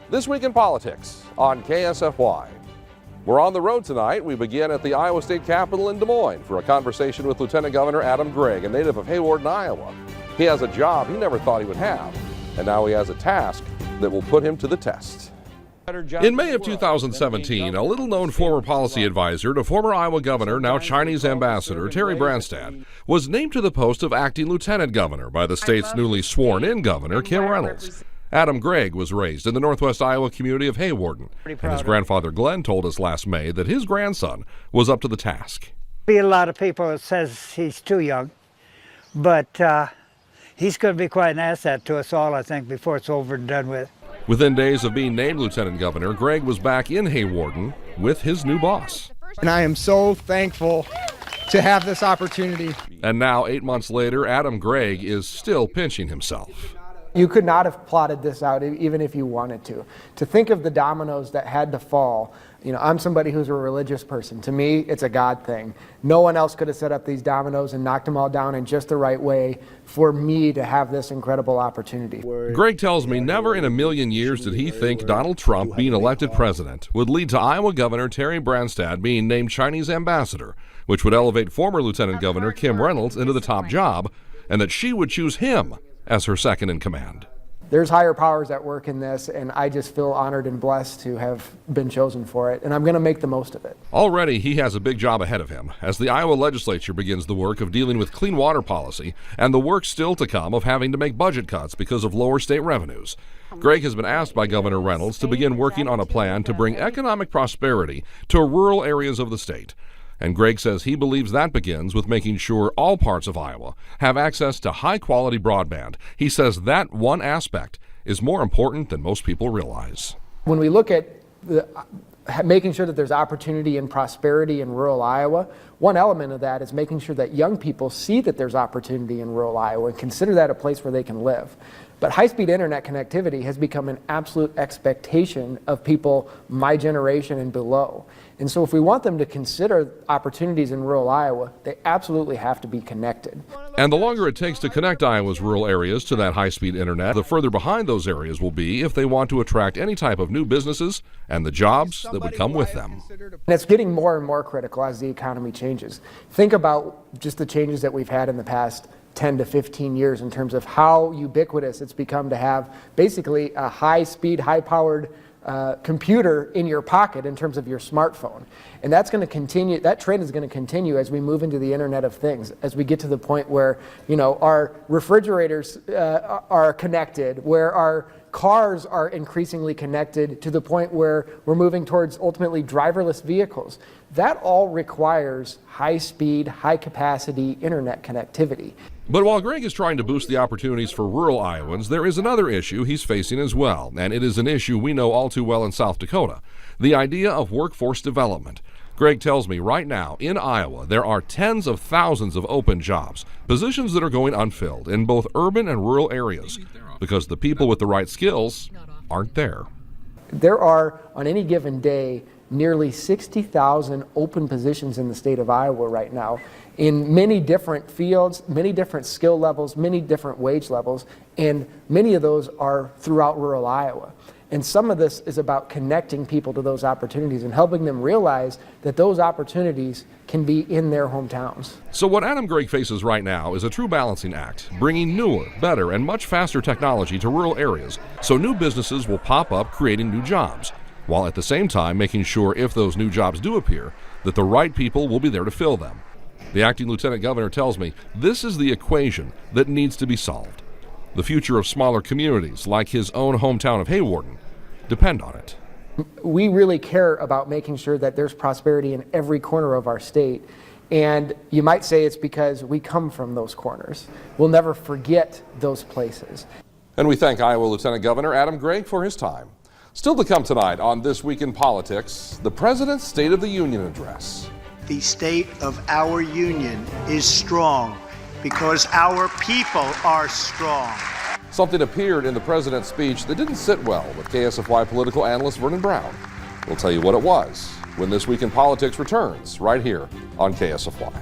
This Week in Politics on KSFY. We're on the road tonight. We begin at the Iowa State Capitol in Des Moines for a conversation with Lieutenant Governor Adam Gregg, a native of Hawarden, Iowa. He has a job he never thought he would have, and now he has a task that will put him to the test. In May of 2017, a little-known former policy advisor to former Iowa Governor, now Chinese Ambassador Terry Branstad, was named to the post of acting lieutenant governor by the state's newly sworn-in governor, Kim Reynolds. Adam Gregg was raised in the northwest Iowa community of Hawarden, and his grandfather Glenn told us last May that his grandson was up to the task. A lot of people says he's too young, but he's going to be quite an asset to us all, I think, before it's over and done with. Within days of being named lieutenant governor, Gregg was back in Hawarden with his new boss. And I am so thankful to have this opportunity. And now, 8 months later, Adam Gregg is still pinching himself. You could not have plotted this out even if you wanted to. To think of the dominoes that had to fall. You know, I'm somebody who's a religious person. To me, it's a God thing. No one else could have set up these dominoes and knocked them all down in just the right way for me to have this incredible opportunity. Gregg tells me never in a million years did he think Donald Trump being elected president would lead to Iowa Governor Terry Branstad being named Chinese ambassador, which would elevate former Lieutenant Governor Kim Reynolds into the top job, and that she would choose him as her second in command. There's higher powers at work in this, and I just feel honored and blessed to have been chosen for it, and I'm going to make the most of it. Already, he has a big job ahead of him as the Iowa legislature begins the work of dealing with clean water policy and the work still to come of having to make budget cuts because of lower state revenues. Gregg has been asked by Governor Reynolds to begin working on a plan to bring economic prosperity to rural areas of the state. And Gregg says he believes that begins with making sure all parts of Iowa have access to high-quality broadband. He says that one aspect is more important than most people realize. When we look at making sure that there's opportunity and prosperity in rural Iowa, one element of that is making sure that young people see that there's opportunity in rural Iowa and consider that a place where they can live. But high-speed internet connectivity has become an absolute expectation of people my generation and below. And so if we want them to consider opportunities in rural Iowa, they absolutely have to be connected. And the longer it takes to connect Iowa's rural areas to that high-speed internet, the further behind those areas will be if they want to attract any type of new businesses and the jobs that would come with them. And it's getting more and more critical as the economy changes. Think about just the changes that we've had in the past 10 to 15 years in terms of how ubiquitous it's become to have basically a high-speed, high-powered computer in your pocket in terms of your smartphone. And that's going to continue, that trend is going to continue as we move into the Internet of Things, as we get to the point where, you know, our refrigerators are connected, where our cars are increasingly connected, to the point where we're moving towards ultimately driverless vehicles. That all requires high-speed, high-capacity internet connectivity. But while Gregg is trying to boost the opportunities for rural Iowans, there is another issue he's facing as well, and it is an issue we know all too well in South Dakota, the idea of workforce development. Gregg tells me right now, in Iowa, there are tens of thousands of open jobs, positions that are going unfilled in both urban and rural areas, because the people with the right skills aren't there. There are, on any given day, nearly 60,000 open positions in the state of Iowa right now in many different fields, many different skill levels, many different wage levels, and many of those are throughout rural Iowa. And some of this is about connecting people to those opportunities and helping them realize that those opportunities can be in their hometowns. So what Adam Gregg faces right now is a true balancing act, bringing newer, better, and much faster technology to rural areas so new businesses will pop up creating new jobs, while at the same time making sure if those new jobs do appear, that the right people will be there to fill them. The acting lieutenant governor tells me this is the equation that needs to be solved. The future of smaller communities, like his own hometown of Hawarden, depend on it. We really care about making sure that there's prosperity in every corner of our state. And you might say it's because we come from those corners. We'll never forget those places. And we thank Iowa Lieutenant Governor Adam Gregg for his time. Still to come tonight on This Week in Politics, the President's State of the Union address. The state of our union is strong because our people are strong. Something appeared in the President's speech that didn't sit well with KSFY political analyst Vernon Brown. We'll tell you what it was when This Week in Politics returns right here on KSFY.